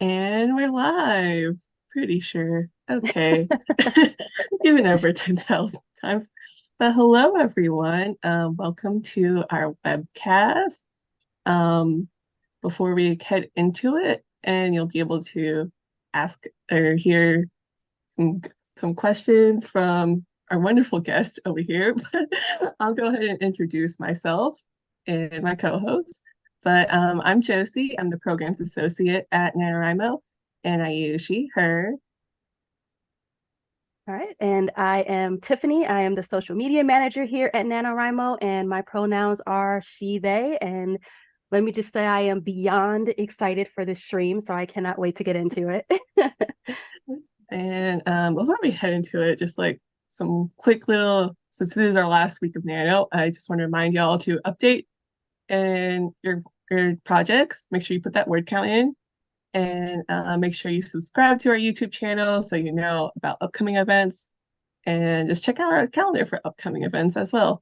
And we're live. Pretty sure. Okay. Even over 10,000 times. But hello, everyone. Welcome to our webcast. Um, Before we head into it, and you'll be able to ask or hear some some questions from our wonderful guest over here. But I'll go ahead and introduce myself and my co-host. But I'm Josie. I'm the programs associate at NaNoWriMo, and I use she, her. All right, and I am Tiffany. I am the social media manager here at NaNoWriMo, and my pronouns are she, they. And let me just say, I am beyond excited for this stream, so I cannot wait to get into it. And before we head into it, just like some quick little, since this is our last week of Nano, I just want to remind y'all to update and your projects. Make sure you put that word count in, and make sure you subscribe to our YouTube channel so you know about upcoming events, and just check out our calendar for upcoming events as well.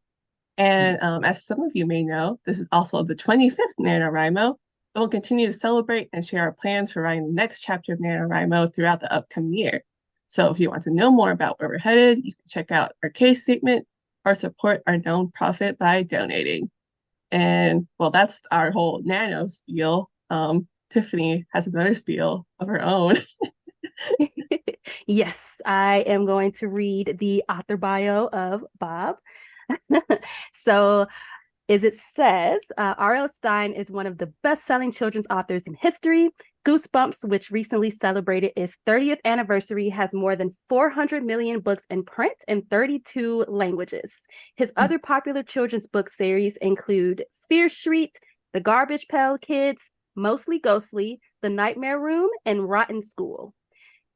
And as some of you may know, this is also the 25th NaNoWriMo. We'll continue to celebrate and share our plans for writing the next chapter of NaNoWriMo throughout the upcoming year. So if you want to know more about where we're headed, you can check out our case statement or support our nonprofit by donating. And well, that's our whole nano spiel. Tiffany has another spiel of her own. Yes, I am going to read the author bio of Bob. So, as it says, RL Stine is one of the best-selling children's authors in history. Goosebumps, which recently celebrated its 30th anniversary, has more than 400 million books in print in 32 languages. His other popular children's book series include Fear Street, The Garbage Pail Kids, Mostly Ghostly, The Nightmare Room, and Rotten School.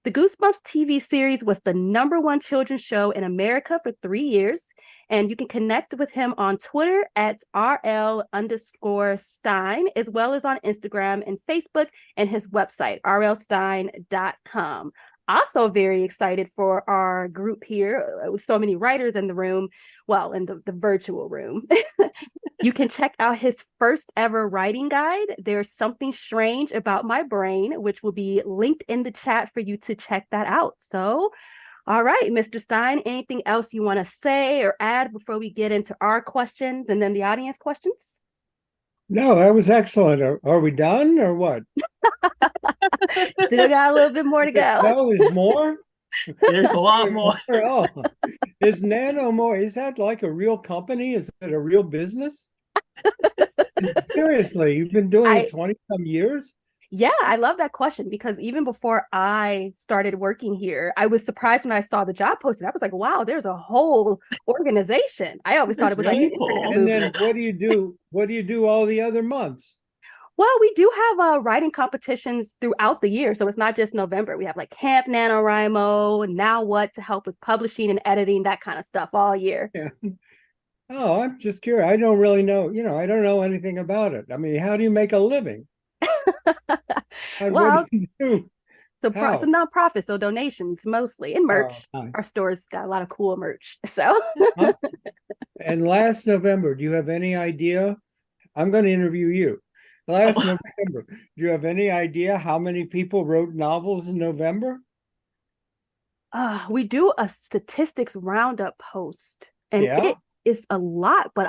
The Goosebumps TV series was the #1 children's show in America for 3 years, and you can connect with him on Twitter at RL_Stine, as well as on Instagram and Facebook, and his website, rlstine.com. Also very excited for our group here with so many writers in the room, well, in the virtual room. You can check out his first ever writing guide, There's Something Strange About My Brain, which will be linked in the chat for you to check that out. So, all right, Mr. Stine, anything else you want to say or add before we get into our questions and then the audience questions? No, that was excellent. Are we done or what? Still got a little bit more to go. No, is more? There's a lot more. Oh, is Nano more? Is that like a real company? Is it a real business? Seriously, you've been doing it 20 some years? Yeah, I love that question because even before I started working here, I was surprised when I saw the job posted. I was like, wow, there's a whole organization. I always thought it was like an internet And then movement. what do you do? What do you do all the other months? Well, we do have writing competitions throughout the year. So it's not just November. We have like Camp NaNoWriMo, Now What to help with publishing and editing, that kind of stuff all year. Yeah. Oh, I'm just curious. I don't really know, I don't know anything about it. I mean, how do you make a living? What Well, do you do? so How? some nonprofits, so donations mostly, and Oh, merch. nice. Our store's got a lot of cool merch. So Huh? And last November, do you have any idea? I'm going to interview you. Last Oh, November, do you have any idea how many people wrote novels in November? we do a statistics roundup post, and Yeah. it is a lot, but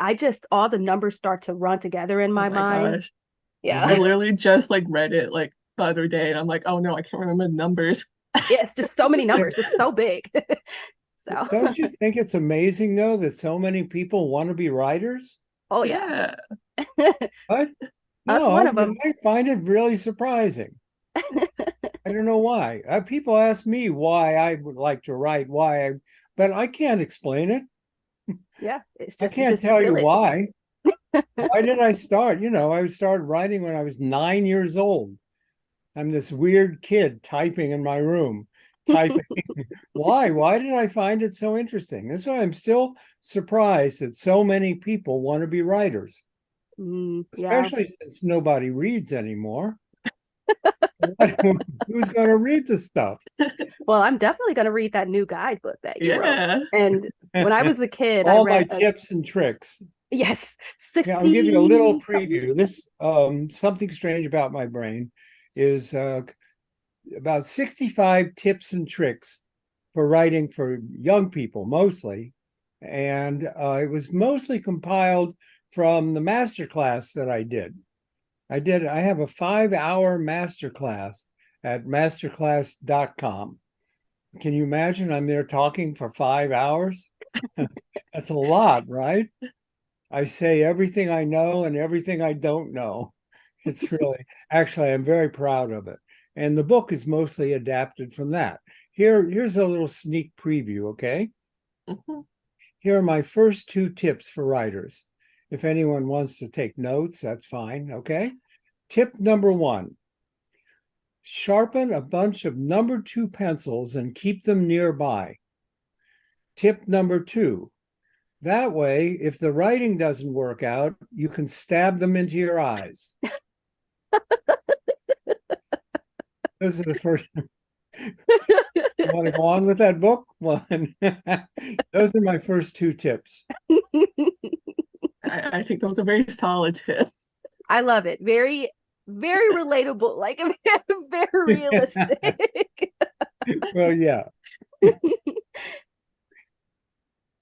all the numbers start to run together in oh my my mind. gosh. I Yeah. Mhm. literally just like read it like the other day, and I'm like, oh no, I can't remember the numbers. Yeah, it's just so many numbers. It's so big. So, Don't you think it's amazing, though, that so many people want to be writers? oh yeah, Yeah. What? us No, one of them. I find it really surprising. I don't know why. People ask me why I would like to write, but I can't explain it. Yeah, it's I just you can't just tell you feel it. why. Why did I start? I started writing when I was 9 years old. I'm this weird kid typing in my room, typing. Why? Why did I find it so interesting? That's why I'm still surprised that so many people want to be writers, Yeah. especially since nobody reads anymore. Who's going to read the stuff? Well, I'm definitely going to read that new guidebook that you wrote. Yeah. And when I was a kid, I All my read tips and tricks. yes, Yeah, I'll give you a little 60 something. preview. This Something Strange About My Brain is about 65 tips and tricks for writing for young people mostly. And it was mostly compiled from the MasterClass that I did. I have a 5-hour MasterClass at masterclass.com. Can you imagine I'm there talking for 5 hours? That's a lot, right? I say everything I know and everything I don't know. It's really, actually, I'm very proud of it. And the book is mostly adapted from that. Here's a little sneak preview, okay? Mm-hmm. Here are my first 2 tips for writers. If anyone wants to take notes, that's fine, okay? Tip number 1, sharpen a bunch of number 2 pencils and keep them nearby. Tip number 2, that way, if the writing doesn't work out, you can stab them into your eyes. Those are the first. You want to go on with that book? Well, those are my first 2 tips. I think those are very solid tips. I love it. Very, very relatable, like very realistic. Well, yeah.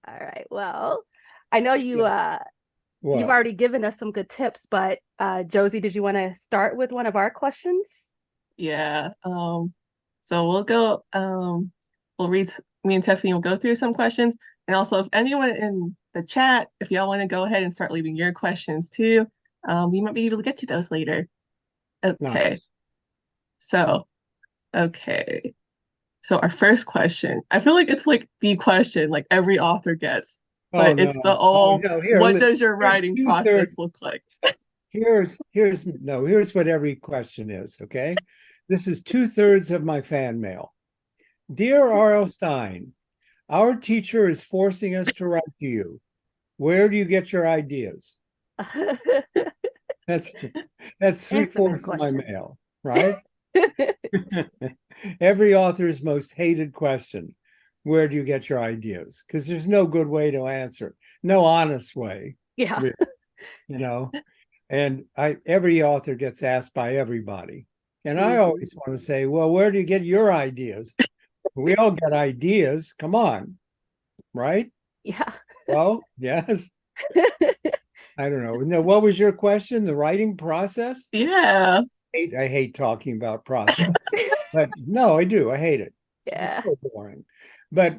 All right. Well, I know you've What? already given us some good tips, but Josie, did you want to start with one of our questions? Yeah. So we'll go, we'll read, me and Tiffany will go through some questions. And also, if anyone in the chat, if y'all want to go ahead and start leaving your questions too, we might be able to get to those later. Okay. Nice. So, okay. So our first question, I feel like it's like the question like every author gets, but Oh it's the no. Oh no. what does your Here's writing 2/3. process look like? Here's what every question is, okay? This is 2/3 of my fan mail. Dear RL Stine, our teacher is forcing us to write to you. Where do you get your ideas? That's Infamous 3/4 of my question. mail, right? Every author's most hated question. Where do you get your ideas? Because there's no good way to answer it. No honest way, Yeah. really, you know. And every author gets asked by everybody. And I always want to say, well, where do you get your ideas? We all get ideas. Come on, right? Yeah. Well, yes. I don't know. No, what was your question? The writing process? Yeah. I hate talking about process, but no, I do. I hate it. It's Yeah. so boring. But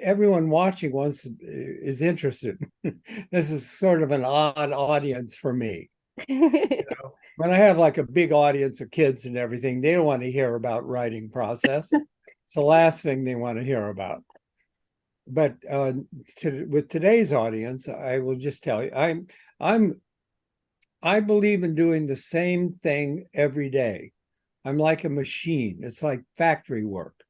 everyone watching is interested. This is sort of an odd audience for me. When I have like a big audience of kids and everything, they don't want to hear about writing process. It's the last thing they want to hear about. But with today's audience, I will just tell you, I believe in doing the same thing every day. I'm like a machine. It's like factory work.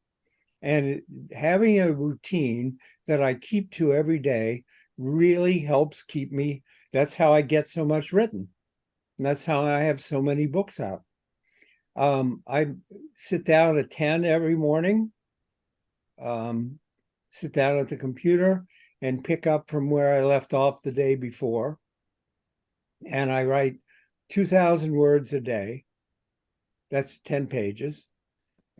And having a routine that I keep to every day really helps keep me. That's how I get so much written. And that's how I have so many books out. I sit down at 10 every morning, sit down at the computer and pick up from where I left off the day before. And I write 2,000 words a day. That's 10 pages.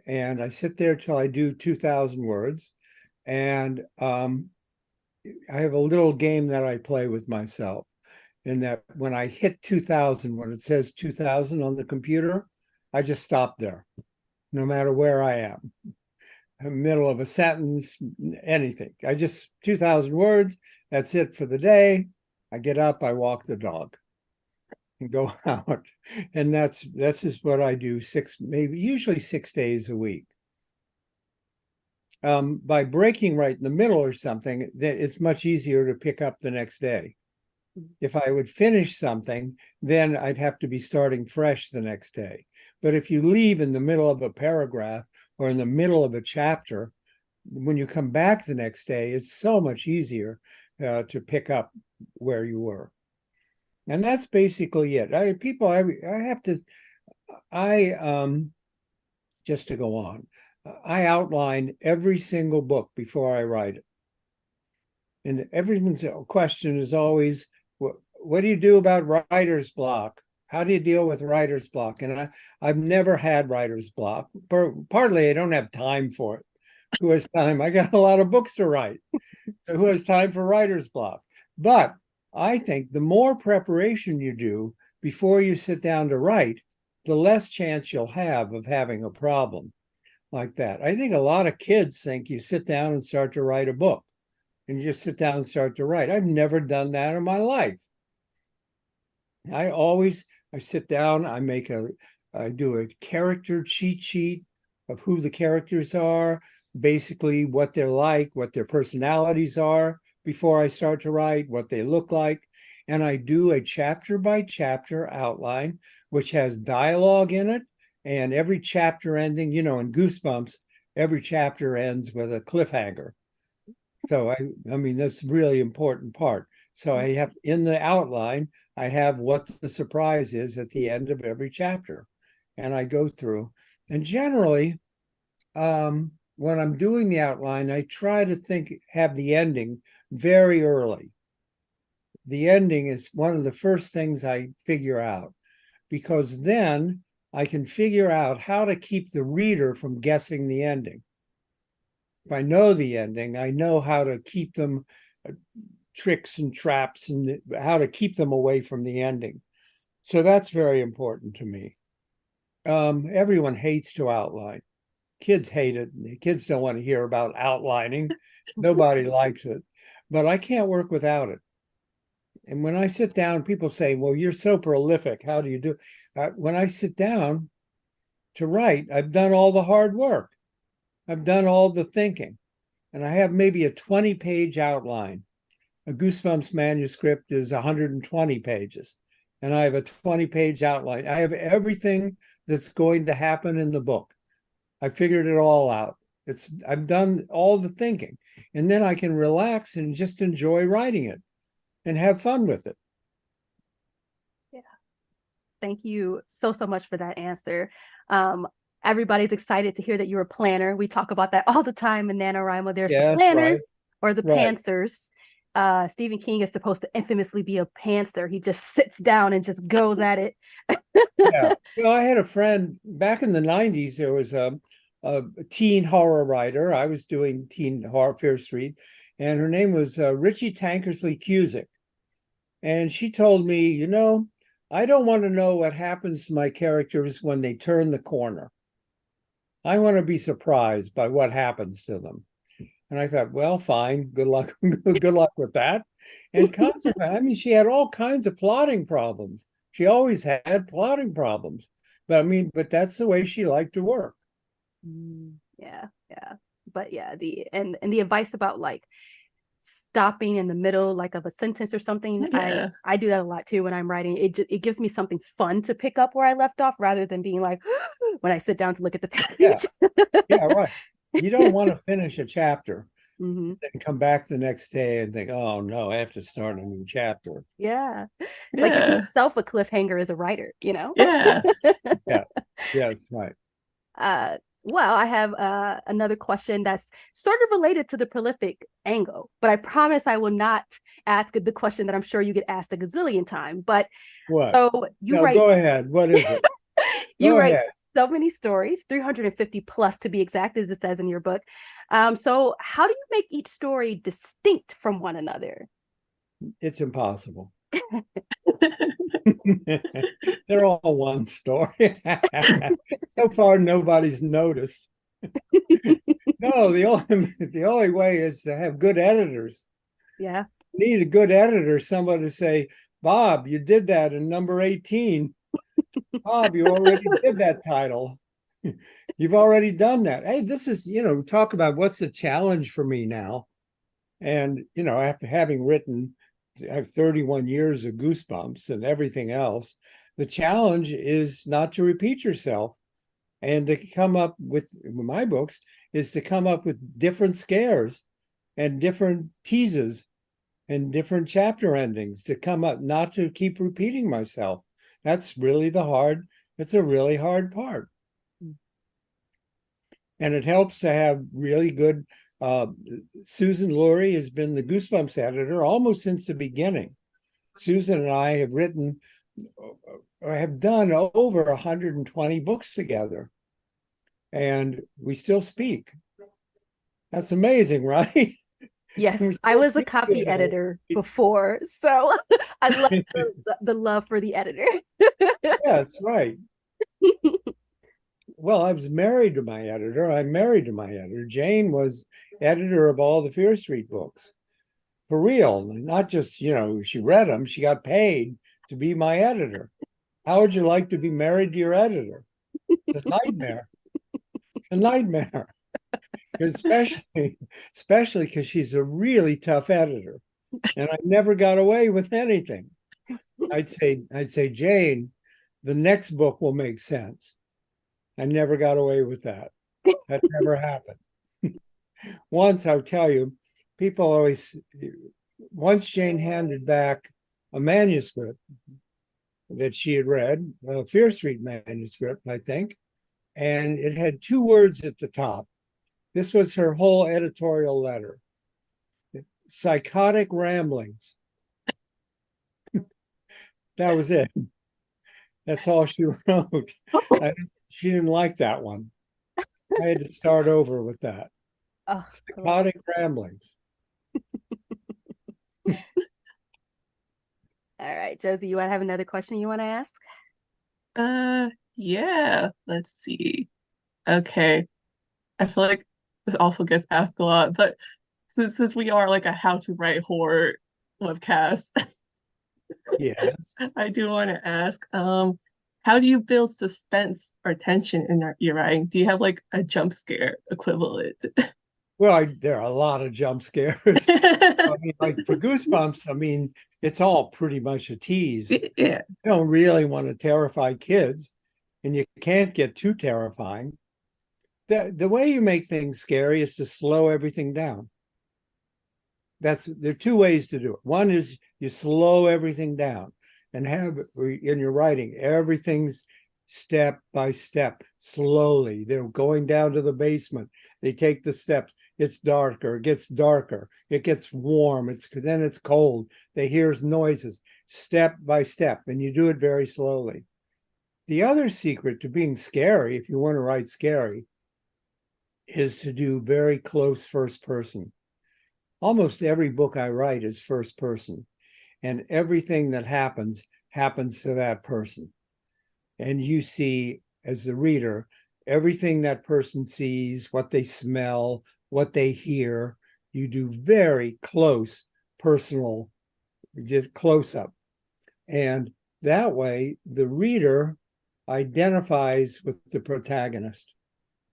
And I sit there till I do 2,000 words. And I have a little game that I play with myself. In that when I hit 2,000, when it says 2,000 on the computer, I just stop there, no matter where I am. In the middle of a sentence, anything. I just 2,000 words. That's it for the day. I get up, I walk the dog, and go out, and that's just what I do. Usually 6 days a week. By breaking right in the middle or something, it's much easier to pick up the next day. If I would finish something, then I'd have to be starting fresh the next day. But if you leave in the middle of a paragraph or in the middle of a chapter, when you come back the next day, it's so much easier to pick up where you were. And that's basically it. Just to go on, I outline every single book before I write it. And everyone's question is always, what do you do about writer's block? How do you deal with writer's block? And I've never had writer's block. Partly I don't have time for it. Who has time? I got a lot of books to write. So who has time for writer's block? But I think the more preparation you do before you sit down to write, the less chance you'll have of having a problem like that. I think a lot of kids think you sit down and start to write a book, and you just sit down and start to write. I've never done that in my life. I sit down, I do a character cheat sheet of who the characters are, basically what they're like, what their personalities are before I start to write, what they look like. And I do a chapter by chapter outline, which has dialogue in it. And every chapter ending, in Goosebumps, every chapter ends with a cliffhanger. So I mean, that's a really important part. So I have in the outline, I have what the surprise is at the end of every chapter. And I go through. And generally, when I'm doing the outline, I try to have the ending very early. The ending is one of the first things I figure out, because then I can figure out how to keep the reader from guessing the ending. If I know the ending, I know how to keep them tricks and traps and how to keep them away from the ending. So that's very important to me. Everyone hates to outline. Kids hate it. Kids don't want to hear about outlining. Nobody likes it. But I can't work without it. And when I sit down, people say, well, you're so prolific. How do you do? When I sit down to write, I've done all the hard work. I've done all the thinking. And I have maybe a 20-page outline. A Goosebumps manuscript is 120 pages. And I have a 20-page outline. I have everything that's going to happen in the book. I figured it all out. I've done all the thinking. And then I can relax and just enjoy writing it and have fun with it. Yeah. Thank you so much for that answer. Everybody's excited to hear that you're a planner. We talk about that all the time in NaNoWriMo. There's the planners or the pantsers. Stephen King is supposed to infamously be a pantser. He just sits down and just goes at it. Yeah. Well, I had a friend back in the 90s. There was a teen horror writer. I was doing teen horror, Fear Street, and her name was Richie Tankersley Cusick. And she told me, I don't want to know what happens to my characters when they turn the corner. I want to be surprised by what happens to them. And I thought, well, fine, good luck, good luck with that. And consequently, I mean, she had all kinds of plotting problems. She always had plotting problems. But that's the way she liked to work. Yeah. But yeah, the advice about like stopping in the middle like of a sentence or something, I do that a lot too when I'm writing. It gives me something fun to pick up where I left off rather than being like when I sit down to look at the page. Yeah, right. You don't want to finish a chapter and come back the next day and think, oh no, I have to start a new chapter. Yeah. It's like give yourself a cliffhanger as a writer, Yeah. Yeah, that's right. Well, I have another question that's sort of related to the prolific angle, but I promise I will not ask the question that I'm sure you get asked a gazillion times. But what? So you write. Go ahead. What is it? You write so many stories, 350 plus to be exact, as it says in your book. So how do you make each story distinct from one another? It's impossible. They're all one story. So far, nobody's noticed. No, the only way is to have good editors. Yeah. You need a good editor, somebody to say, Bob, you did that in number 18. Bob, you already did that title. You've already done that. Hey, this is, talk about what's the challenge for me now. And, after having written, I have 31 years of Goosebumps and everything else, the challenge is not to repeat yourself and to come up with my books is to come up with different scares and different teases and different chapter endings to come up, not to keep repeating myself. That's really it's a really hard part. And it helps to have really good, Susan Lurie has been the Goosebumps editor almost since the beginning. Susan and I have written have done over 120 books together, and we still speak. That's amazing, right? Yes, I was a copy editor before, so I love the love for the editor. Yes, right. Well, I was married to my editor. I'm married to my editor. Jane was editor of all the Fear Street books. For real, not just, she read them, she got paid to be my editor. How would you like to be married to your editor? It's a nightmare. It's a nightmare. Especially because she's a really tough editor. And I never got away with anything. I'd say, Jane, the next book will make sense. I never got away with that. That never happened. Once, I'll tell you, people always, once Jane handed back a manuscript that she had read, a Fear Street manuscript, I think, and it had 2 words at the top. This was her whole editorial letter. Psychotic ramblings. That was it. That's all she wrote. She didn't like that one. I had to start over with that. Oh, Psychotic ramblings. all right, Josie, you want to have another question you want to ask? Yeah, let's see. Okay. I feel like this also gets asked a lot, but since we are like a how to write horror webcast, Yes. I do want to ask, how do you build suspense or tension in your writing? Do you have like a jump scare equivalent? Well, there are a lot of jump scares. I mean, like for Goosebumps, I mean, it's all pretty much a tease. Yeah. You don't really want to terrify kids, and you can't get too terrifying. The way you make things scary is to slow everything down. There are 2 ways to do it. One is you slow everything down and have in your writing everything's step by step, slowly. They're going down to the basement. They take the steps. It's darker. It gets darker. It gets warm. Then it's cold. They hear noises, step by step, and you do it very slowly. The other secret to being scary, if you want to write scary, is to do very close first person. Almost every book I write is first person, and everything that happens to that person. And you see, as the reader, everything that person sees, what they smell, what they hear. You do very close personal, just close up. And that way, the reader identifies with the protagonist.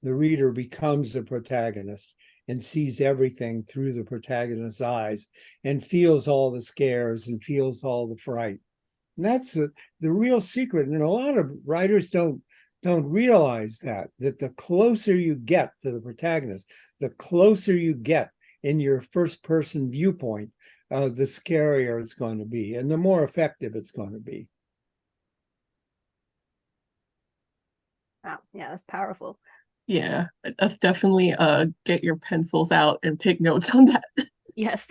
The reader becomes the protagonist and sees everything through the protagonist's eyes and feels all the scares and feels all the fright. And that's the real secret. And a lot of writers don't realize that the closer you get to the protagonist, the closer you get in your first person viewpoint, the scarier it's going to be and the more effective it's going to be. Wow, yeah, that's powerful. Yeah, that's definitely get your pencils out and take notes on that. Yes.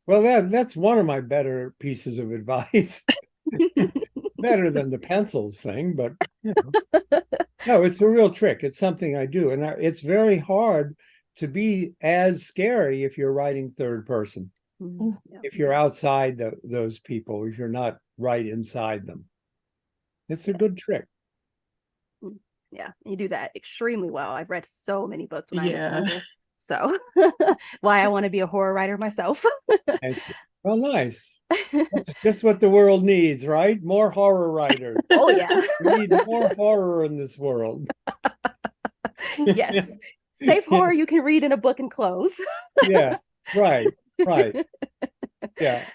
Well, that's one of my better pieces of advice. Better than the pencils thing, but no, it's a real trick. It's something I do, and it's very hard to be as scary if you're writing third person. Yeah. If you're outside those people, if you're not right inside them, it's a good trick. Yeah, you do that extremely well. I've read so many books when I was younger, so why I want to be a horror writer myself. Thank you. Well, nice. That's just what the world needs, right? More horror writers. Oh yeah. We need more horror in this world. Yes. Safe horror Yes. you can read in a book and close. Yeah, right. Yeah.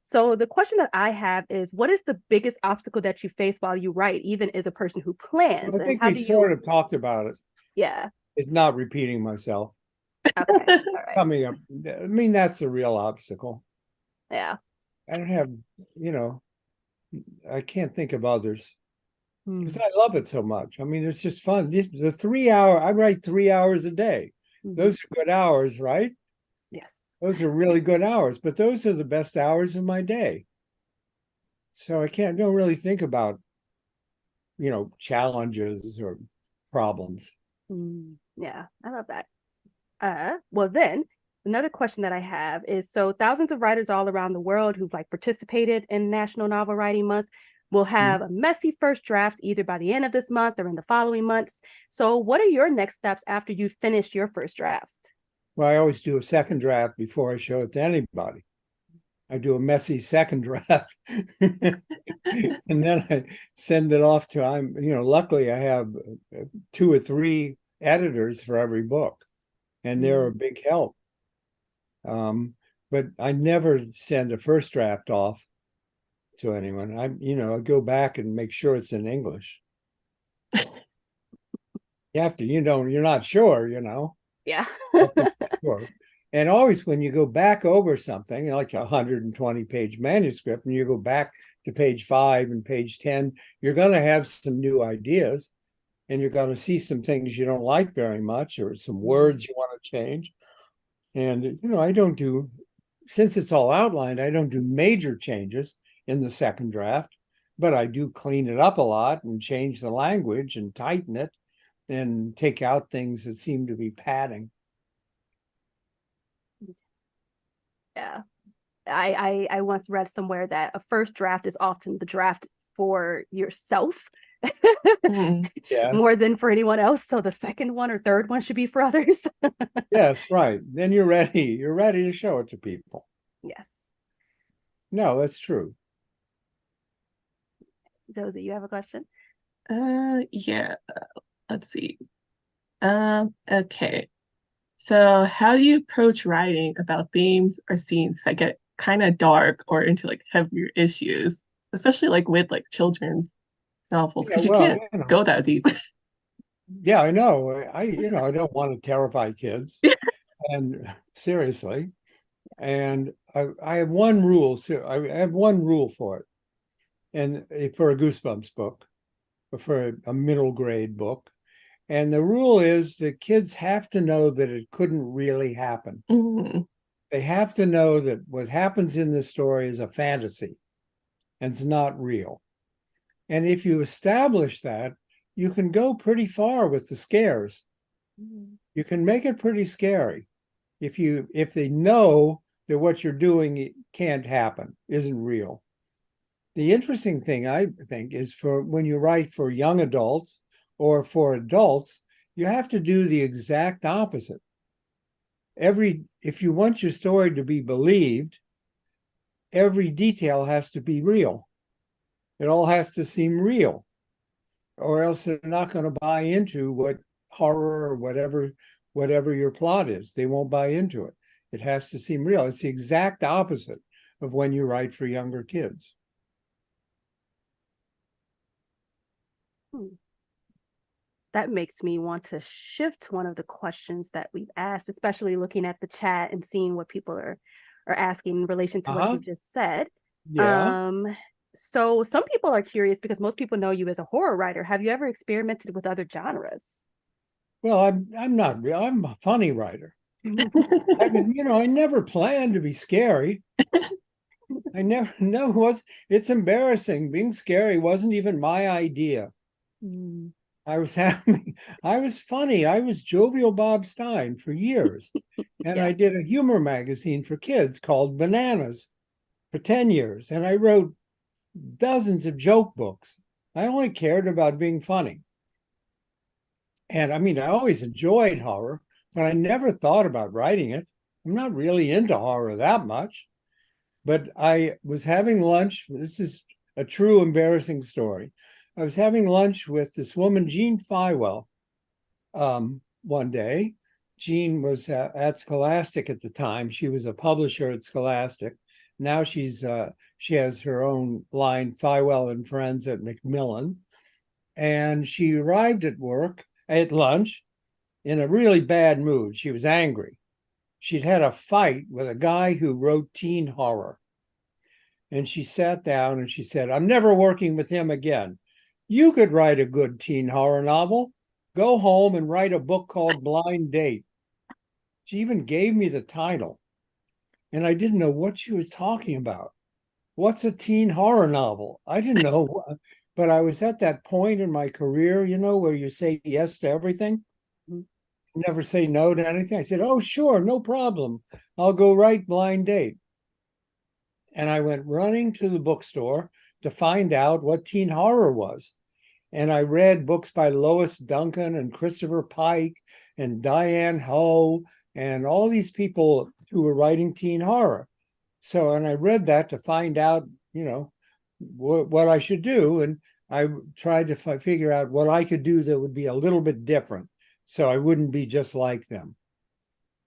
So the question that I have is, what is the biggest obstacle that you face while you write, even as a person who plans? I think and how we do you... sort of talked about it. Yeah. It's not repeating myself. Okay. All right. Coming up. I mean, that's the real obstacle. Yeah. I don't have, I can't think of others because Hmm. I love it so much. I mean, it's just fun. The 3 hour, I write 3 hours a day. Mhm. Those are good hours, right? Yes. Those are really good hours, but those are the best hours of my day. So I don't really think about, challenges or problems. Yeah, I love that. Well then, another question that I have is, so thousands of writers all around the world who've like participated in National Novel Writing Month will have a messy first draft either by the end of this month or in the following months. So what are your next steps after you've finished your first draft? Well, I always do a second draft before I show it to anybody. I do a messy second draft. And then I send it off to, luckily I have 2 or 3 editors for every book, and they're a big help. But I never send a first draft off to anyone. I go back and make sure it's in English. You have to, you're not sure, Yeah. Sure. And always when you go back over something like a 120-page manuscript, and you go back to page 5 and page 10, you're going to have some new ideas, and you're going to see some things you don't like very much, or some words you want to change. And, I don't do, since it's all outlined, I don't do major changes in the second draft, but I do clean it up a lot and change the language and tighten it and take out things that seem to be padding. Yeah. I once read somewhere that a first draft is often the draft for yourself Yes. more than for anyone else. So the second one or third one should be for others. Yes, right. Then you're ready. You're ready to show it to people. Yes. No, that's true. Josie, you have a question? Yeah. Let's see. Okay. So how do you approach writing about themes or scenes that get kind of dark or into like heavier issues, especially like with like children's novels, because you well, can't go that deep. yeah, I know. I don't want to terrify kids. And seriously. And I have one rule. So I have one rule for it. And for a Goosebumps book, or for a middle grade book. And the rule is that kids have to know that it couldn't really happen. They have to know that what happens in this story is a fantasy and it's not real. And if you establish that, you can go pretty far with the scares. You can make it pretty scary if they know that what you're doing can't happen, isn't real. The interesting thing, I think, is for when you write for young adults or for adults, you have to do the exact opposite. If you want your story to be believed, every detail has to be real. It all has to seem real, or else they're not going to buy into what horror or whatever your plot is. They won't buy into it. It has to seem real. It's the exact opposite of when you write for younger kids. That makes me want to shift one of the questions that we've asked, especially looking at the chat and seeing what people are asking in relation to what you just said. Yeah. So some people are curious because most people know you as a horror writer. Have you ever experimented with other genres? Well, I'm not real. I'm a funny writer. I never planned to be scary. I never it's embarrassing. Being scary wasn't even my idea. I was funny. I was jovial Bob Stine for years. And I did a humor magazine for kids called Bananas for 10 years. And I wrote dozens of joke books. I only cared about being funny. And I always enjoyed horror, but I never thought about writing it. I'm not really into horror that much. But I was having lunch. This is a true embarrassing story. I was having lunch with this woman, Jean Fywell, one day. Jean was at Scholastic at the time. She was a publisher at Scholastic. Now she has her own line, Fywell and Friends at Macmillan. And she arrived at lunch in a really bad mood. She was angry. She'd had a fight with a guy who wrote teen horror. And she sat down and she said, "I'm never working with him again. You could write a good teen horror novel. Go home and write a book called Blind Date." She even gave me the title. and I didn't know what she was talking about. What's a teen horror novel? I didn't know, but I was at that point in my career, where you say yes to everything, Mhm. never say no to anything. I said, oh, sure, no problem. I'll go write Blind Date. And I went running to the bookstore to find out what teen horror was. And I read books by Lois Duncan and Christopher Pike and Diane Ho and all these people who were writing teen horror. So, and I read that to find out, what I should do. And I tried to figure out what I could do that would be a little bit different, so I wouldn't be just like them.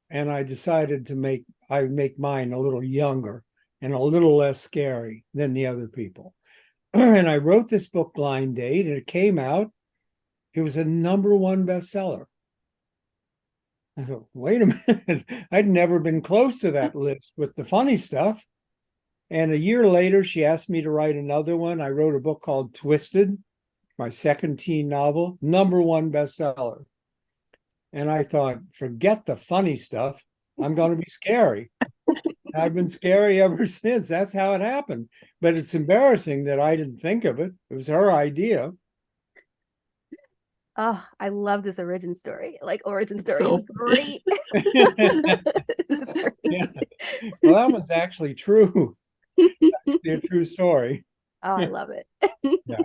And I decided to make mine a little younger and a little less scary than the other people. And I wrote this book, Blind Date, and it came out. It was a #1 bestseller. I thought, wait a minute, I'd never been close to that list with the funny stuff. And a year later, she asked me to write another one. I wrote a book called Twisted, my second teen novel, #1 bestseller. And I thought, forget the funny stuff. I'm going to be scary. I've been scary ever since. That's how it happened. But it's embarrassing that I didn't think of it. It was her idea. Oh, I love this origin story. Like, origin story So is great. This is great. Yeah. Well, that was actually true. Actually a true story. Oh, I love it. Yeah.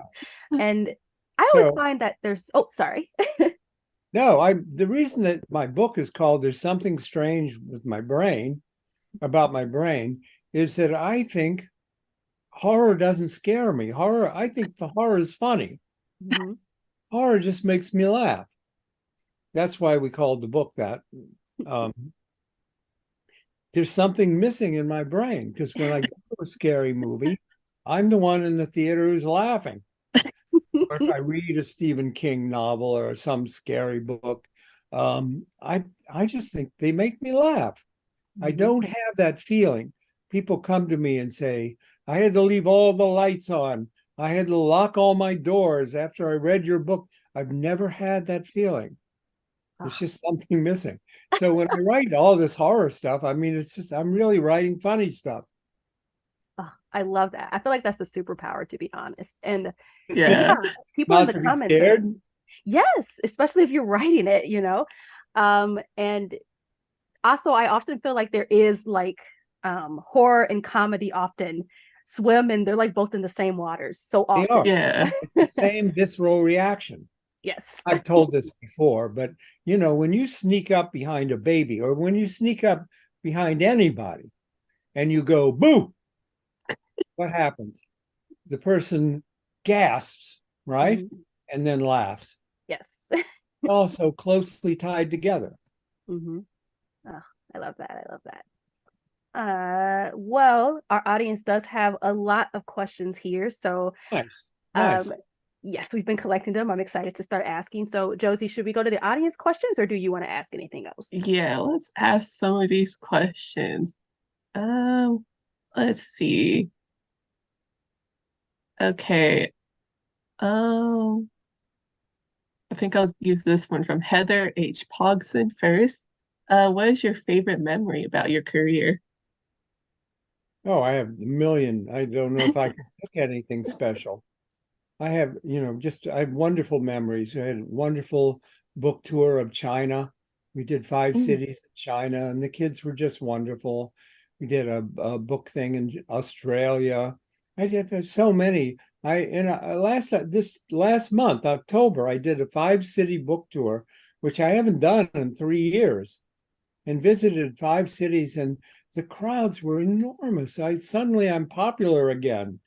And I always So find that oh, sorry. no, the reason that my book is called There's Something Strange with My Brain, about my brain, is that I think horror doesn't scare me. I think the horror is funny. Mhm. Horror just makes me laugh. That's why we called the book that. Um, there's something missing in my brain, because when I go to a scary movie, I'm the one in the theater who's laughing. Or if I read a Stephen King novel or some scary book, I just think they make me laugh. I Mhm. don't have that feeling. People come to me and say, I had to leave all the lights on. I had to lock all my doors after I read your book. I've never had that feeling. It's Oh, just something missing. So when I write all this horror stuff, I mean, it's just, I'm really writing funny stuff. oh, I love that. I feel like that's a superpower, to be honest. And yeah. people in Not the to be comments scared. yes, especially if you're writing it, and also I often feel like there is like horror and comedy often swim, and they're like both in the same waters so They often. are. Yeah. It's the same visceral reaction. Yes. I've told this before, but when you sneak up behind a baby or when you sneak up behind anybody and you go, boo, what happens? The person gasps, right? Mhm. And then laughs. Yes. Also closely tied together. Hmm. Oh, I love that. I love that. Well, our audience does have a lot of questions here. So, Nice. Nice. um, yes, we've been collecting them. I'm excited to start asking. So, Josie, should we go to the audience questions or do you want to ask anything else? Yeah, let's ask some of these questions. Um, let's see. Okay. Um, I think I'll use this one from Heather H. Pogson first. What is your favorite memory about your career? Oh, I have a million. I don't know if I can pick anything special. I have, I have wonderful memories. I had a wonderful book tour of China. We did 5 Mm. cities in China, and the kids were just wonderful. We did a book thing in Australia. I did so many. This last month, October, I did a 5-city book tour, which I haven't done in 3 years, and visited 5 cities, and the crowds were enormous. I'm popular again.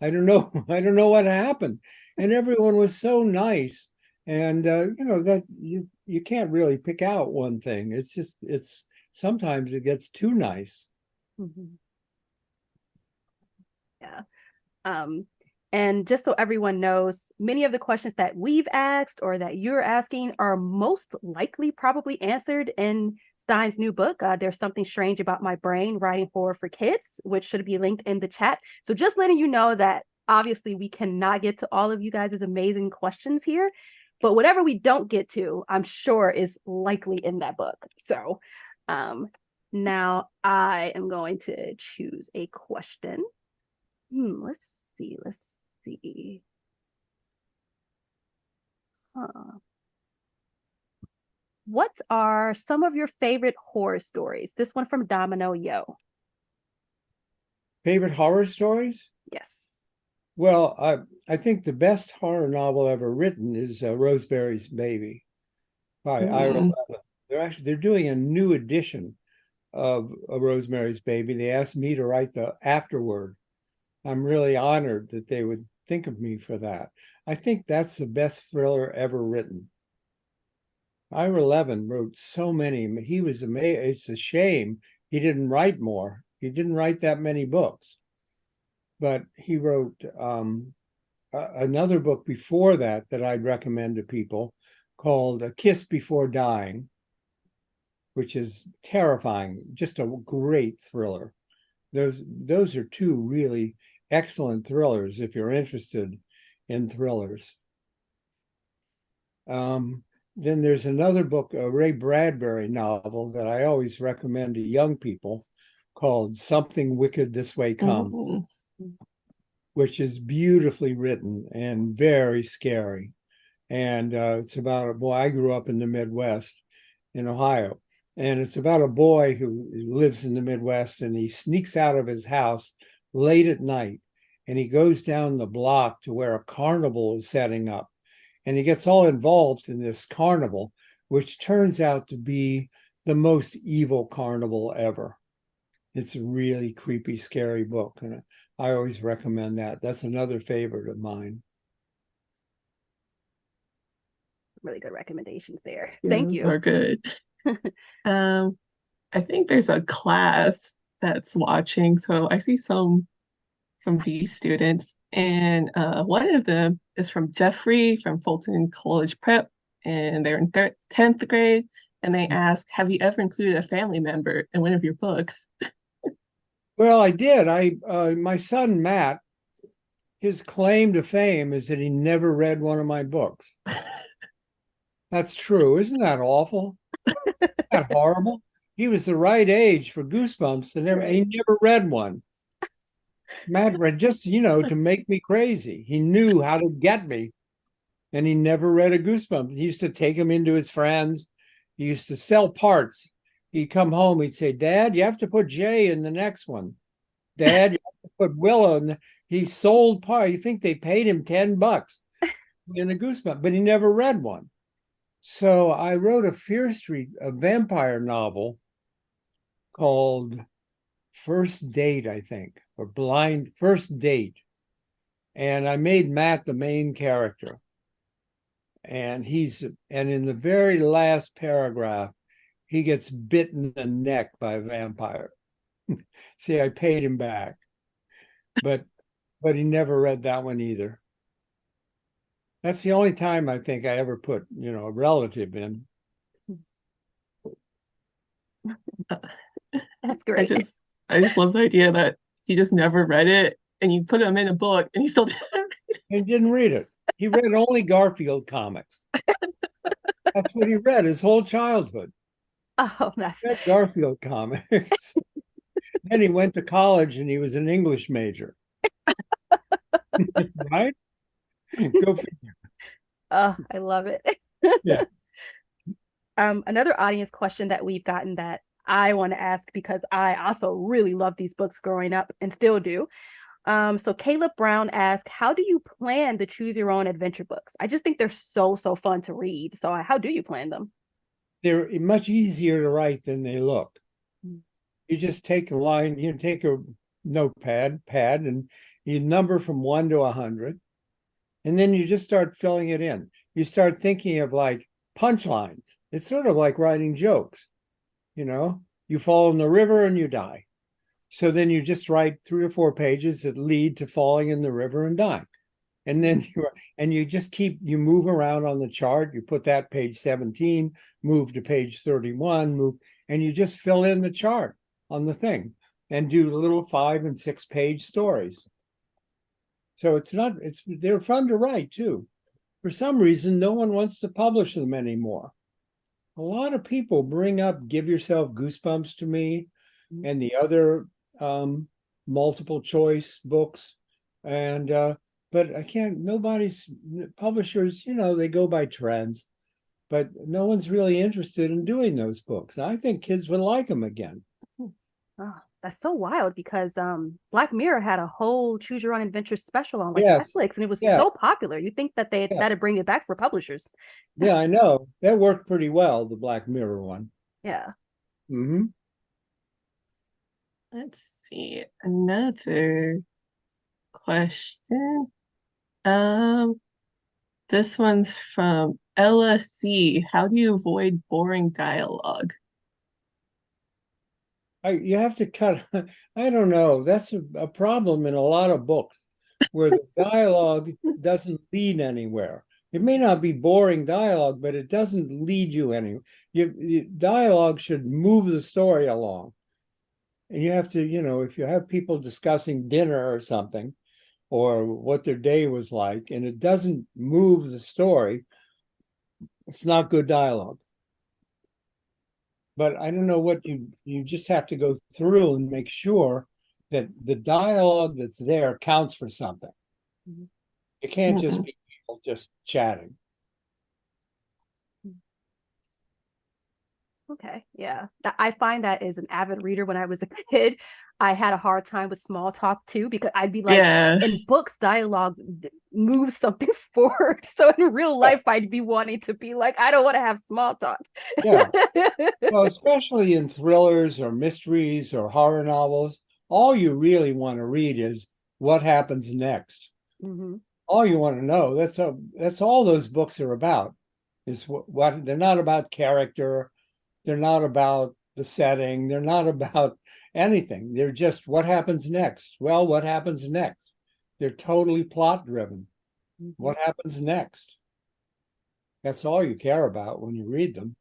I don't know. I don't know what happened. And everyone was so nice. And that you can't really pick out one thing. It's sometimes it gets too nice. Mhm. Yeah. Um, and just so everyone knows, many of the questions that we've asked or that you're asking are most likely probably answered in Stine's new book. There's Something Strange About My Brain, Writing Horror for Kids, which should be linked in the chat. So just letting you know that obviously we cannot get to all of you guys' amazing questions here, but whatever we don't get to, I'm sure is likely in that book. So Now I am going to choose a question. Let's see. What are some of your favorite horror stories? This one from Domino Yo. Favorite horror stories? Yes. Well, I think the best horror novel ever written is Rosemary's Baby by Ira Levin. They're doing a new edition of Rosemary's Baby. They asked me to write the afterword. I'm really honored that they would think of me for that. I think that's the best thriller ever written. Ira Levin wrote so many. He was amazing. It's a shame he didn't write more. He didn't write that many books. But he wrote another book before that I'd recommend to people called A Kiss Before Dying, which is terrifying, just a great thriller. Those are two really excellent thrillers if you're interested in thrillers. Then there's another book, a Ray Bradbury novel that I always recommend to young people called Something Wicked This Way Comes, which is beautifully written and very scary. And it's about a boy. I grew up in the Midwest in Ohio. And it's about a boy who lives in the Midwest, and he sneaks out of his house late at night, and he goes down the block to where a carnival is setting up. And he gets all involved in this carnival, which turns out to be the most evil carnival ever. It's a really creepy, scary book, and I always recommend that. That's another favorite of mine. Really good recommendations there. Yeah, Thank those you. are good. I think there's a class that's watching, so I see some B students, and one of them is from Jeffrey from Fulton College Prep, and they're in 10th grade, and they ask, have you ever included a family member in one of your books? Well, I did. My son Matt, his claim to fame is that he never read one of my books. That's true. Isn't that awful? Isn't that horrible? He was the right age for Goosebumps, and he never read one. Matt read just, to make me crazy. He knew how to get me, and he never read a Goosebumps. He used to take them into his friends. He used to sell parts. He'd come home, he'd say, Dad, you have to put Jay in the next one. Dad, you have to put Willow in. He sold parts. You think they paid him $10 in a Goosebump, but he never read one. So I wrote a Fear Street, a vampire novel called First Date, I think, or Blind First Date. And I made Matt the main character. And in the very last paragraph, he gets bitten in the neck by a vampire. See, I paid him back. But he never read that one either. That's the only time I think I ever put, a relative in. That's great. I just love the idea that he just never read it, and you put him in a book, and he still didn't read it. He didn't read it. He read only Garfield comics. That's what he read his whole childhood. Oh, that's Read Garfield comics. Then he went to college and he was an English major. Right? Go figure. Oh, I love it. Yeah. Another audience question that we've gotten that I want to ask, because I also really love these books growing up and still do. So Caleb Brown asked, how do you plan the choose your own adventure books? I just think they're so fun to read. So how do you plan them? They're much easier to write than they look. You just take a line, you take a notepad, and you number from 1 to 100. And then you just start filling it in. You start thinking of like punchlines. It's sort of like writing jokes. You fall in the river and you die. So then you just write 3 or 4 pages that lead to falling in the river and dying. And then you just you move around on the chart. You put that page 17, move to page 31, and you just fill in the chart on the thing and do little 5 and 6 page stories. So they're fun to write too. For some reason, no one wants to publish them anymore. a lot of people bring up Give Yourself Goosebumps to me Mhm. and the other multiple choice books. And but I can't, nobody's publishers, they go by trends, but no one's really interested in doing those books. I think kids would like them again. Oh, that's so wild because Black Mirror had a whole Choose Your Own Adventure special on like Yes. Netflix, and it was Yeah. so popular. You think that Yeah. that'd bring it back for publishers? Yeah, I know. That worked pretty well, the Black Mirror one. Yeah. Mm-hmm. Let's see. Another question. Um, this one's from LSC. How do you avoid boring dialogue? You have to cut. I don't know. That's a problem in a lot of books where the dialogue doesn't lead anywhere. It may not be boring dialogue, but it doesn't lead you anywhere. Dialogue should move the story along. And you have to, if you have people discussing dinner or something, or what their day was like, and it doesn't move the story, it's not good dialogue. But I don't know what you just have to go through and make sure that the dialogue that's there counts for something. Mhm. It can't just Mm-mm. be people just chatting. Okay, yeah. I find that as an avid reader when I was a kid, I had a hard time with small talk too, because I'd be like, Yeah. in books, dialogue moves something forward. So in real Yeah. life, I'd be wanting to be like, I don't want to have small talk. Yeah. Well, especially in thrillers or mysteries or horror novels, all you really want to read is what happens next. Hmm. All you want to know. That's all those books are about. Is what they're not about character. They're not about the setting. They're not about anything. They're just what happens next. Well, what happens next? They're totally plot driven. What happens next? That's all you care about when you read them.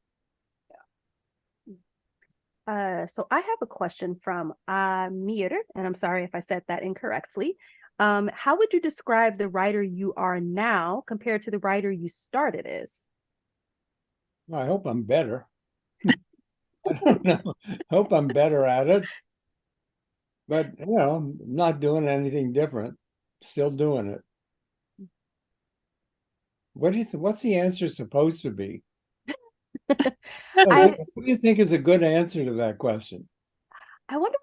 So I have a question from Amir, and I'm sorry if I said that incorrectly. How would you describe the writer you are now compared to the writer you started as? I hope I'm better. I don't know. I hope I'm better at it. But I'm not doing anything different. Still doing it. What do you think? What's the answer supposed to be? I What do you think is a good answer to that question? I wonder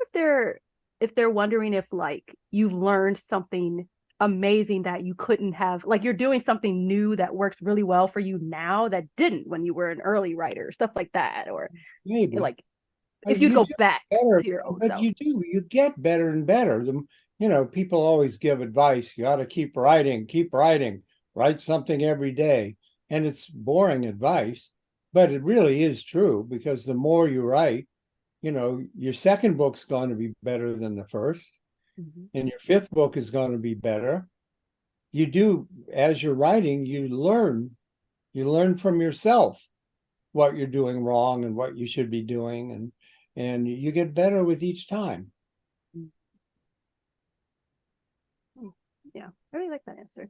if they're wondering if like you've learned something amazing that you couldn't have, like you're doing something new that works really well for you now that didn't when you were an early writer, stuff like that, or Maybe. like if you'd You go do back better, to your old but self. you get better and better. People always give advice. You ought to keep writing, write something every day. And it's boring advice, but it really is true because the more you write, your second book's going to be better than the first, Mhm. and your fifth book is going to be better. You do, as you're writing, you learn from yourself what you're doing wrong and what you should be doing, and you get better with each time. Yeah, I really like that answer.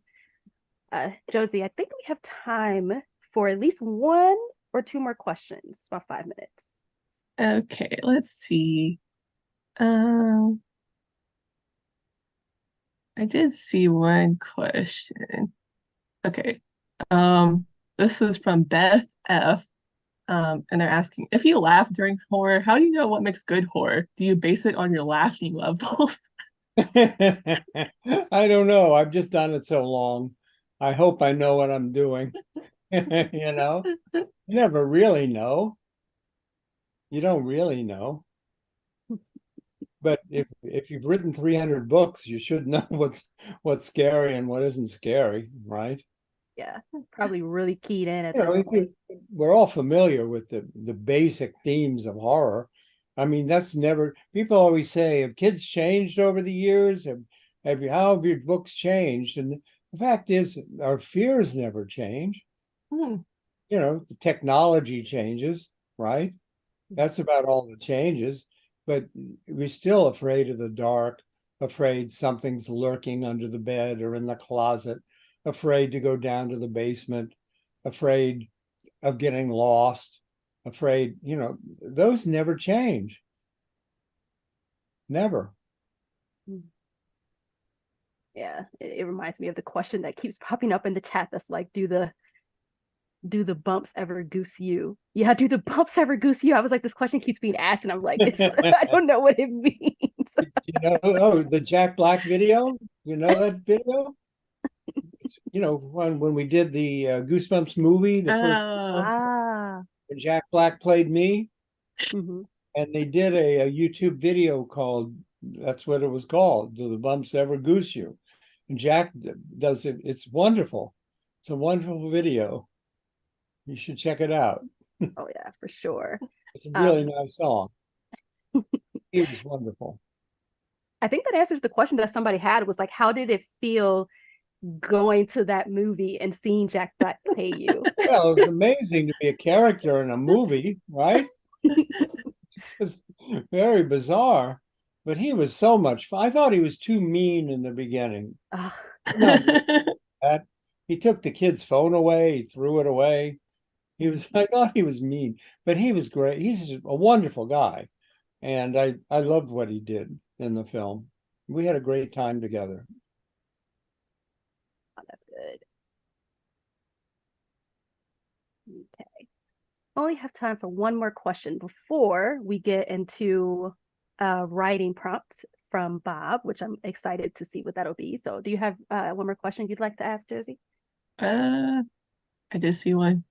Josie, I think we have time for at least one or two more questions, about 5 minutes. Okay, let's see. Um, I did see one question. Okay. Um, this is from Beth F. And they're asking, if you laugh during horror, how do you know what makes good horror? Do you base it on your laughing levels? I don't know. I've just done it so long. I hope I know what I'm doing. You never really know. You don't really know. But if you've written 300 books, you should know what's scary and what isn't scary, right? Yeah, probably really keyed in at You know, this if point. we're all familiar with the basic themes of horror. I mean, that's never, people always say, have kids changed over the years? How have your books changed? And the fact is, our fears never change. Hmm. The technology changes, right? That's about all that changes. But we're still afraid of the dark, afraid something's lurking under the bed or in the closet, afraid to go down to the basement, afraid of getting lost, afraid, those never change. Never. Yeah, it reminds me of the question that keeps popping up in the chat that's like, do the bumps ever goose you? Yeah, do the bumps ever goose you? I was like, this question keeps being asked, and I'm like, I don't know what it means. The Jack Black video? You know that video? When we did the Goosebumps movie, the first one, when Jack Black played me, and they did a YouTube video called, that's what it was called, Do the Bumps Ever Goose You? And Jack does it. It's wonderful. It's a wonderful video. You should check it out. Oh yeah, for sure. It's a really nice song. It was wonderful. I think that answers the question that somebody had, was like, how did it feel going to that movie and seeing Jack Black play you? Well, it was amazing to be a character in a movie, right? It was very bizarre, but he was so much fun. I thought he was too mean in the beginning. He took the kid's phone away, he threw it away. I thought he was mean, but he was great. He's a wonderful guy. And I loved what he did in the film. We had a great time together. Oh, that's good. Okay. Only have time for one more question before we get into writing prompts from Bob, which I'm excited to see what that'll be. So do you have one more question you'd like to ask, Josie? I did see one.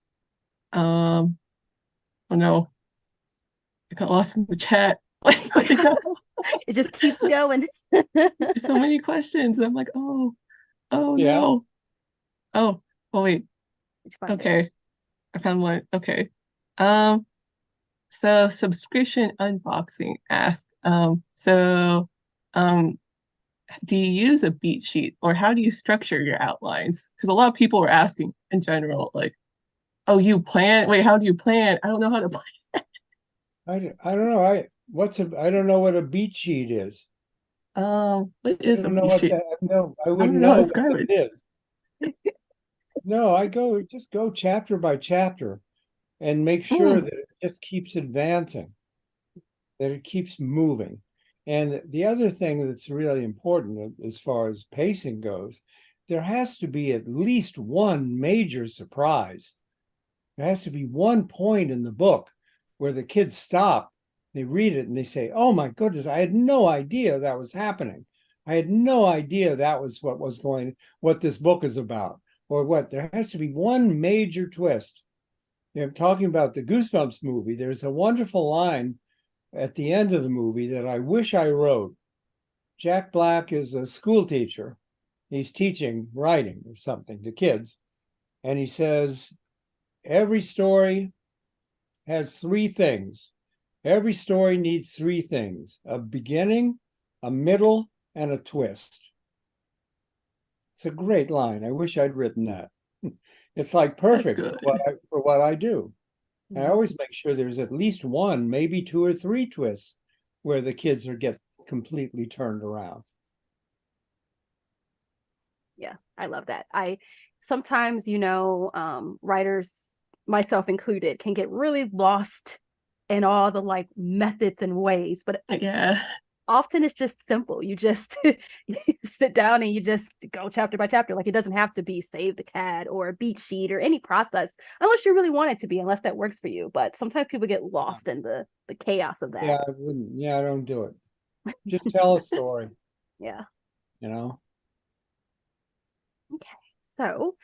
Oh no, I got lost in the chat. It just keeps going. There's so many questions. I'm like, oh Yeah. no. Oh wait. Okay. I found one. Okay. So subscription unboxing asks, do you use a beat sheet, or how do you structure your outlines? Because a lot of people were asking in general, like, oh, you plan? Wait, how do you plan? I don't know how to plan. I don't know. I don't know what a beat sheet is. What is a beat sheet? I wouldn't know what it is. No, I just go chapter by chapter and make sure that it just keeps advancing, that it keeps moving. And the other thing that's really important as far as pacing goes, there has to be at least one major surprise. There has to be one point in the book where the kids stop, they read it, and they say, oh my goodness, I had no idea that was happening. I had no idea that was what this book is about, or what. There has to be one major twist. Talking about the Goosebumps movie, there's a wonderful line at the end of the movie that I wish I wrote. Jack Black is a school teacher. He's teaching writing or something to kids. And he says, every story has three things. Every story needs three things: a beginning, a middle, and a twist. It's a great line. I wish I'd written that. It's like perfect for what I do. I always make sure there's at least one, maybe two or three twists where the kids get completely turned around. Yeah, I love that. Sometimes, writers, myself included, can get really lost in all the like methods and ways, but yeah, often it's just simple. You just you sit down and you just go chapter by chapter. Like, it doesn't have to be save the cat or a beat sheet or any process, unless you really want it to be, unless that works for you. But sometimes people get lost in the chaos of that. Yeah, I wouldn't. Yeah, I don't do it. Just tell a story. Yeah. Okay. So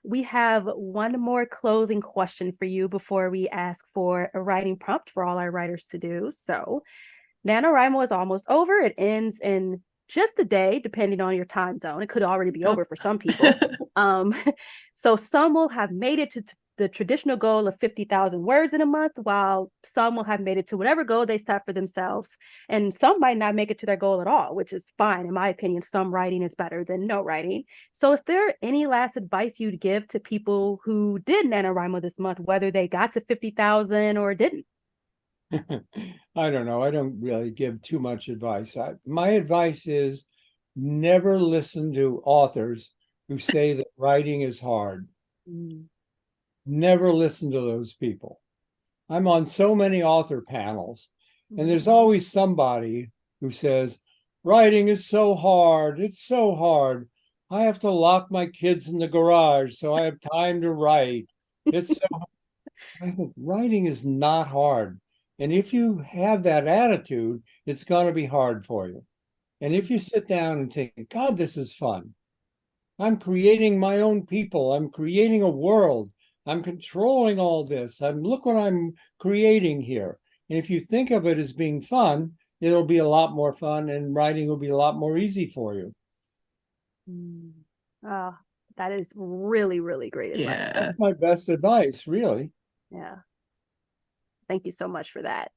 we have one more closing question for you before we ask for a writing prompt for all our writers to do. So NaNoWriMo is almost over. It ends in just a day, depending on your time zone. It could already be over for some people. So some will have made it to the traditional goal of 50,000 words in a month, while some will have made it to whatever goal they set for themselves. And some might not make it to their goal at all, which is fine. In my opinion, some writing is better than no writing. So is there any last advice you'd give to people who did NaNoWriMo this month, whether they got to 50,000 or didn't? I don't know. I don't really give too much advice. My advice is never listen to authors who say that writing is hard. Never listen to those people. I'm on so many author panels, and there's always somebody who says, writing is so hard. It's so hard. I have to lock my kids in the garage so I have time to write. It's so I think writing is not hard. And if you have that attitude, it's going to be hard for you. And if you sit down and think, God, this is fun. I'm creating my own people. I'm creating a world. I'm controlling all this. Look what I'm creating here. And if you think of it as being fun, it'll be a lot more fun, and writing will be a lot more easy for you. Oh, that is really, really great advice. Yeah. That's my best advice, really. Yeah. Thank you so much for that.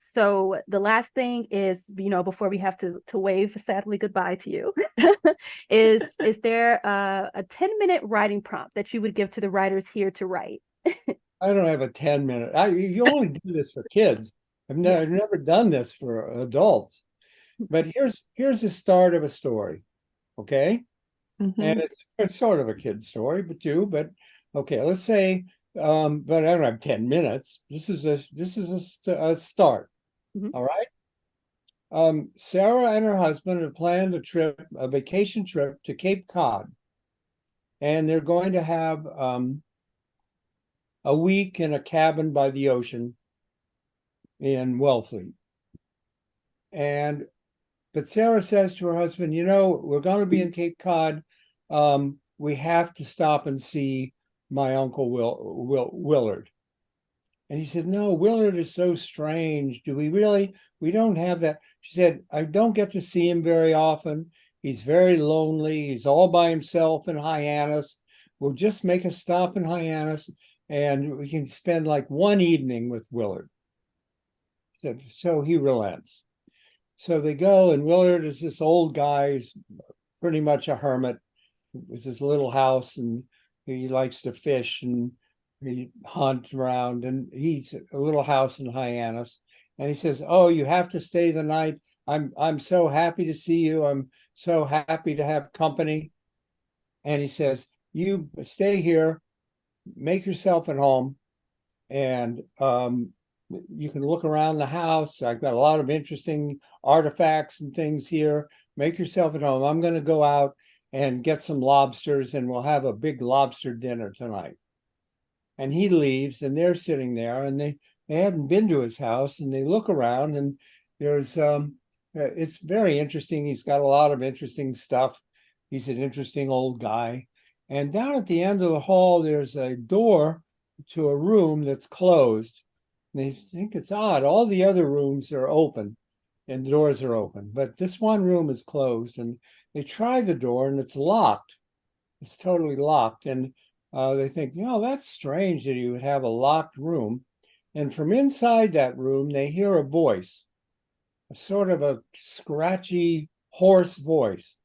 So the last thing is, before we have to wave sadly goodbye to you, is there a 10-minute writing prompt that you would give to the writers here to write? I don't have a 10-minute. You only do this for kids. I've never done this for adults. But here's the start of a story, okay? And it's sort of a kid story, but okay, let's say, but I don't have 10 minutes. This is a start. All right. Sarah and her husband have planned a vacation trip to Cape Cod, and they're going to have a week in a cabin by the ocean in Wellfleet. But Sarah says to her husband, we're going to be in Cape Cod. We have to stop and see my Uncle Willard. And he said, no, Willard is so strange. Do we really? We don't have that. She said, I don't get to see him very often. He's very lonely. He's all by himself in Hyannis. We'll just make a stop in Hyannis, and we can spend like one evening with Willard. So he relents. So they go, and Willard is this old guy. He's pretty much a hermit with his little house, and he likes to fish and he hunt around, and he's a little house in Hyannis. And he says, oh, you have to stay the night. I'm so happy to see you. I'm so happy to have company. And he says, you stay here, make yourself at home, and you can look around the house. I've got a lot of interesting artifacts and things here. Make yourself at home. I'm going to go out and get some lobsters, and we'll have a big lobster dinner tonight. And he leaves, and they're sitting there, and they haven't been to his house, and they look around, and there's it's very interesting. He's got a lot of interesting stuff. He's an interesting old guy. And down at the end of the hall, there's a door to a room that's closed. And they think it's odd. All the other rooms are open and the doors are open, but this one room is closed. And they try the door, and it's locked. It's totally locked. And they think, that's strange that you would have a locked room. And from inside that room, they hear a voice, a sort of a scratchy, hoarse voice.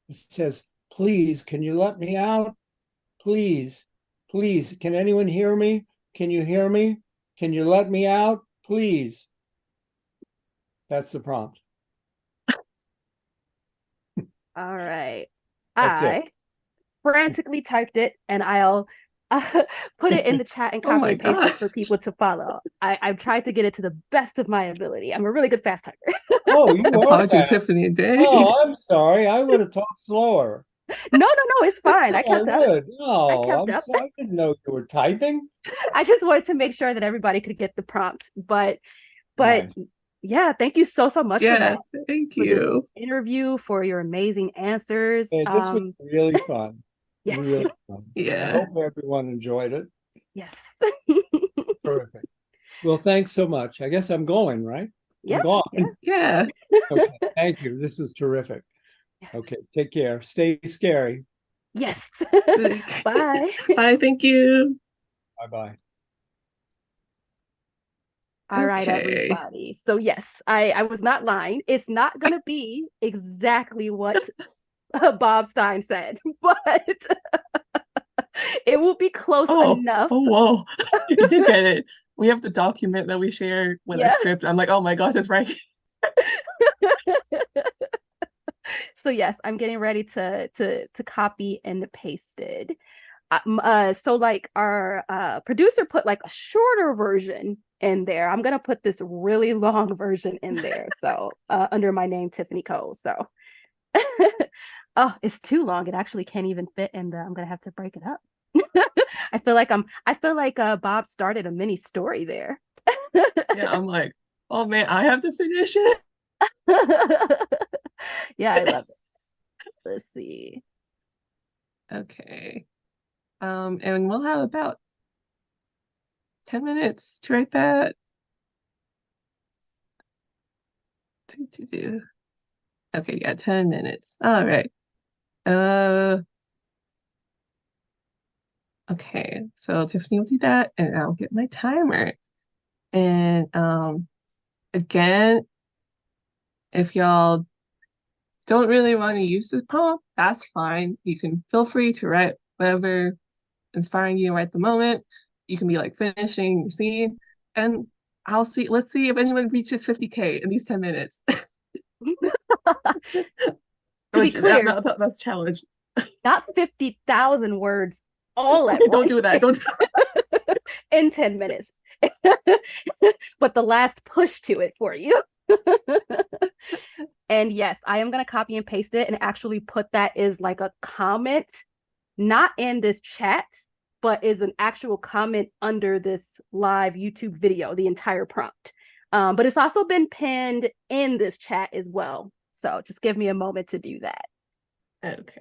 It says, please, can you let me out? Please, please, can anyone hear me? Can you hear me? Can you let me out? Please. That's the prompt. All right. That's I it. frantically typed it, and I'll put it in the chat and copy and paste it for people to follow. I've tried to get it to the best of my ability. I'm a really good fast typer. Oh, you are fast. Tiffany and Dave. Oh, I'm sorry. I would have talked slower. No, it's fine. I kept up. No, I didn't know you were typing. I just wanted to make sure that everybody could get the prompt. But Nice. Yeah, thank you so much for that. Thank for you. this interview, for your amazing answers. Hey, this was really fun. Yes. Really fun. Yeah. I hope everyone enjoyed it. Yes. Perfect. Well, thanks so much. I guess I'm going, right? Yeah. I'm gone. Yeah. Okay. Thank you. This is terrific. Yes. Okay. Take care. Stay scary. Yes. Bye. Bye. Thank you. Bye-bye. All right, Okay. everybody. So yes, I was not lying. It's not going to be exactly what Bob Stine said, but it will be close enough. Oh, whoa. You did get it. We have the document that we shared with our script. I'm like, oh my gosh, that's right. So yes, I'm getting ready to copy and paste it. So like our producer put like a shorter version in there. I'm gonna put this really long version in there. So under my name, Tiffany Cole. So oh, it's too long. It actually can't even fit in the. I'm gonna have to break it up. I feel like Bob started a mini story there. Yeah, I'm like, oh man, I have to finish it. Yeah, I love it. Let's see. Okay. And we'll have about 10 minutes to write that. Do. Okay, yeah, 10 minutes. All right. Uh, okay. So Tiffany will do that, and I'll get my timer. And again, if y'all don't really want to use this prompt, that's fine. You can feel free to write whatever inspiring you right at the moment. You can be like finishing the scene, and let's see if anyone reaches 50K in these 10 minutes. To be Which clear, that's a challenge. not 50,000 words all at Okay, don't once do that. Don't in 10 minutes. But the last push to it for you. And yes, I am going to copy and paste it and actually put that as like a comment, not in this chat, but is an actual comment under this live YouTube video, the entire prompt. But it's also been pinned in this chat as well. So just give me a moment to do that. Okay.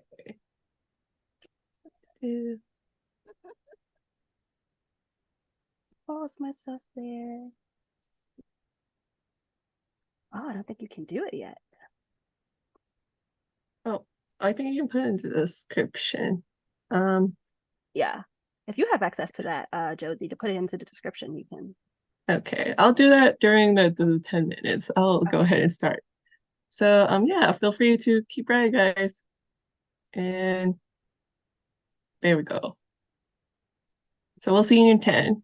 Pause myself there. Oh, I don't think you can do it yet. Oh, I think you can put it into the description. Yeah. If you have access to that, Josie, to put it into the description, you can. Okay, I'll do that during the 10 minutes. I'll go ahead and start. So yeah, feel free to keep writing, guys. And there we go. So we'll see you in 10.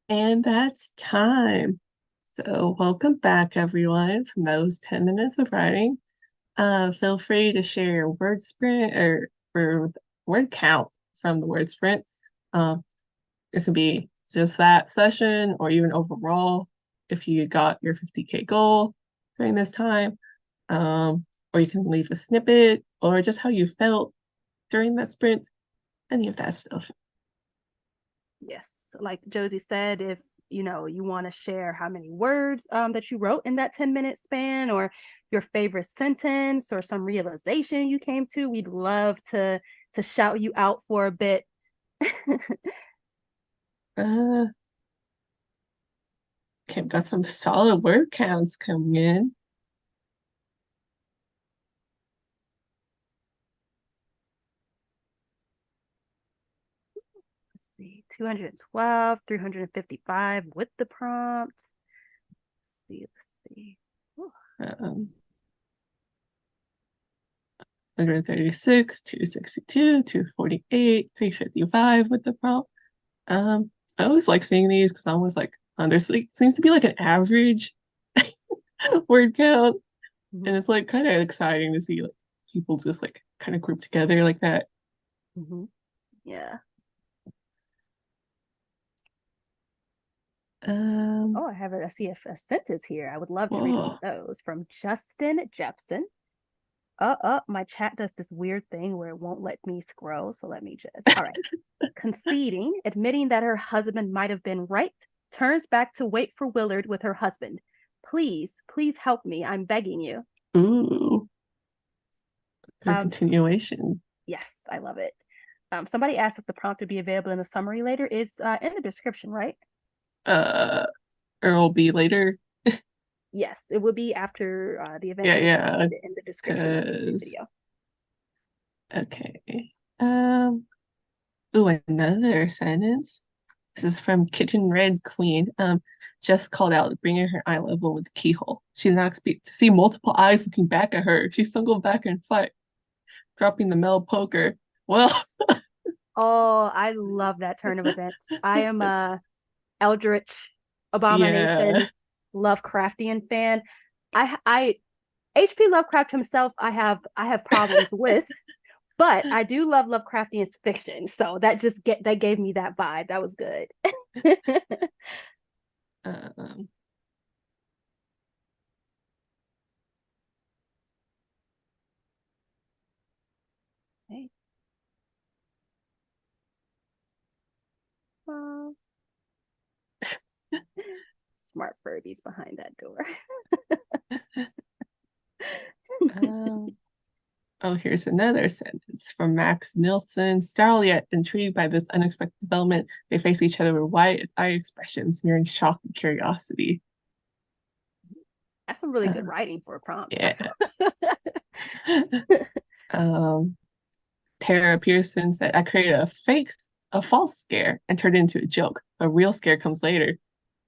And that's time. So welcome back, everyone, from those 10 minutes of writing. Feel free to share your word sprint or word count from the word sprint. It could be just that session or even overall if you got your 50K goal during this time. Or you can leave a snippet or just how you felt during that sprint, any of that stuff. Yes, like Josie said, if you want to share how many words that you wrote in that 10-minute span, or your favorite sentence, or some realization you came to, we'd love to shout you out for a bit. Okay, we've got some solid word counts coming in. Let's see, 212, 355 with the prompt. Let's see. 136, 262, 248, 355 with the prompt. I always like seeing these because I'm always like, there seems to be like an average word count. Mm-hmm. And it's like kind of exciting to see like people just like kind of group together like that. Mm-hmm. Yeah. I see a sentence here. I would love to read one of those from Justin Jepson. My chat does this weird thing where it won't let me scroll. So let me just, all right. Conceding, admitting that her husband might have been right, turns back to wait for Willard with her husband. Please help me. I'm begging you. Ooh. Good continuation. Yes, I love it. Somebody asked if the prompt would be available in the summary later. Is in the description, right? Or it'll be later. Yes, it will be after the event. Yeah. In the description of the video. Okay. Another sentence. This is from Kitchen Red Queen. Just called out, bringing her eye level with the keyhole. She now expects to see multiple eyes looking back at her. She stumbled back and fight, dropping the metal poker. Well. Oh, I love that turn of events. I am a Eldritch Abomination Lovecraftian fan. I H.P. Lovecraft himself I have problems with, but I do love Lovecraftian fiction. So that gave me that vibe. That was good. Okay. Smart Furbies behind that door. Here's another sentence from Max Nilsson. Startled yet intrigued by this unexpected development, they face each other with wide-eyed expressions, mirroring shock and curiosity. That's some really good writing for a prompt. Yeah. Tara Pearson said, I created a false scare and turned it into a joke. A real scare comes later.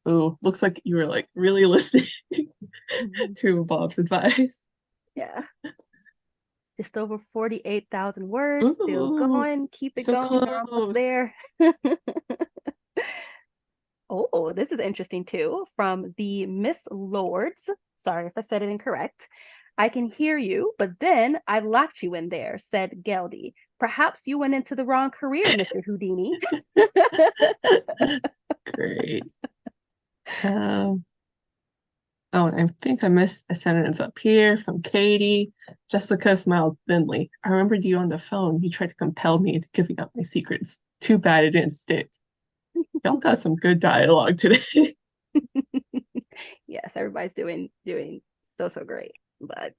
Ooh, looks like you were like really listening to Bob's advice. Yeah. Just over 48,000 words. Ooh, still going. Keep it going. Close. We're almost there. Oh, this is interesting too. From the Miss Lords. Sorry if I said it incorrect. I can hear you, but then I locked you in there, said Geldy. Perhaps you went into the wrong career, Mr. Houdini. Great. I think I missed a sentence up here from Katie. Jessica smiled thinly. I remembered you on the phone. You tried to compel me into giving up my secrets. Too bad it didn't stick. Y'all got some good dialogue today. Yes, everybody's doing so great. But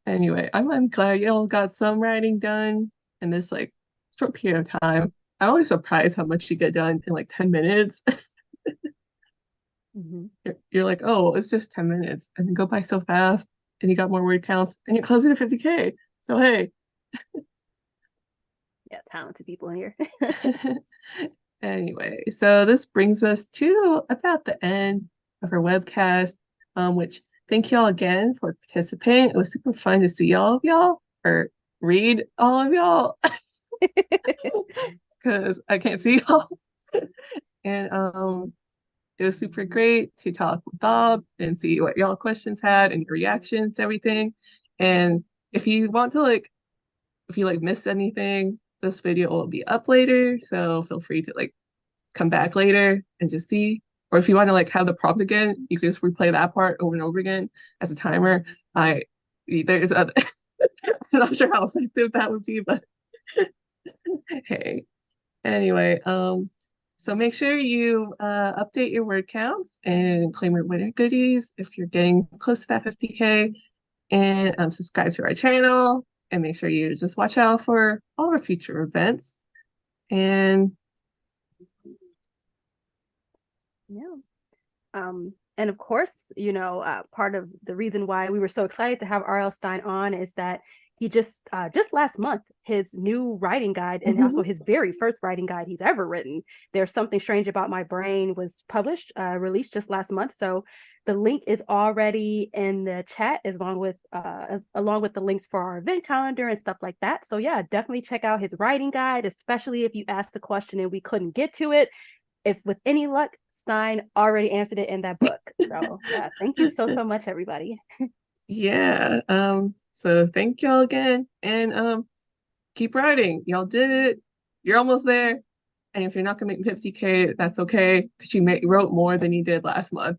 anyway, I'm glad y'all got some writing done in this like short period of time. I'm always surprised how much you get done in like 10 minutes. You're like, oh, it's just 10 minutes, and then go by so fast, and you got more word counts, and you're closer to 50K. So hey. Yeah, talented people in here. Anyway, so this brings us to about the end of our webcast, which thank y'all again for participating. It was super fun to see all of y'all, or read all of y'all because I can't see y'all. And it was super great to talk with Bob and see what y'all questions had and your reactions, everything. And if you want to if you missed anything, this video will be up later. So feel free to come back later and just see. Or if you want to have the prompt again, you can just replay that part over and over again as a timer. There's other I'm not sure how effective that would be, but hey. Anyway, so make sure you update your word counts and claim your winner goodies if you're getting close to that 50K, and subscribe to our channel, and make sure you just watch out for all our future events. And yeah. And of course, part of the reason why we were so excited to have RL Stine on is that he just last month, his new writing guide, and also his very first writing guide he's ever written, There's Something Strange About My Brain, was published, released just last month. So the link is already in the chat, along with the links for our event calendar and stuff like that. So yeah, definitely check out his writing guide, especially if you asked the question and we couldn't get to it. If with any luck, Stine already answered it in that book. So yeah, thank you so much, everybody. yeah, so thank y'all again, and keep writing. Y'all did it. You're almost there. And if you're not gonna make 50K, that's okay, because you wrote more than you did last month.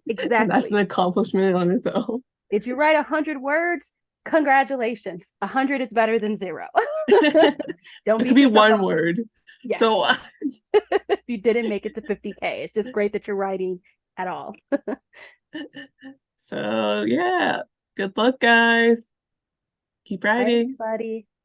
Exactly. And that's an accomplishment on its own. Did you write 100 words? Congratulations. 100 is better than 0. Don't It could be one word. Yes. So if you didn't make it to 50K, it's just great that you're writing at all. So yeah, good luck, guys. Keep writing. Bye, everybody.